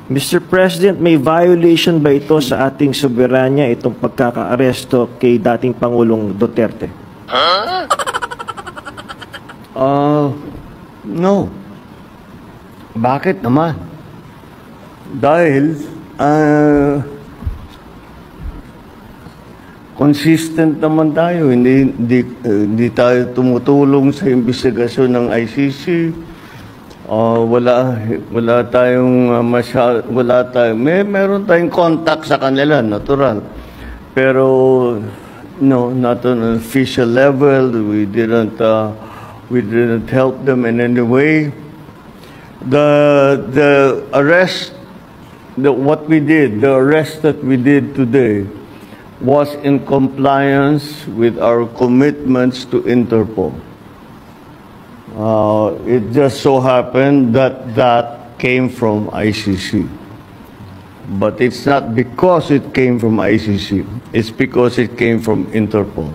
Mr. President, may violation ba ito sa ating soberanya, itong pagkakaaresto kay dating Pangulong Duterte? No. Bakit naman? Dahil consistent naman tayo. Hindi tayo tumutulong sa investigasyon ng ICC. Wala tayong meron tayong contact sa kanila, natural. Pero no, not on an official level. We didn't help them in any way. The arrest that we did today was in compliance with our commitments to Interpol. It just so happened that came from ICC. But it's not because it came from ICC. It's because it came from Interpol.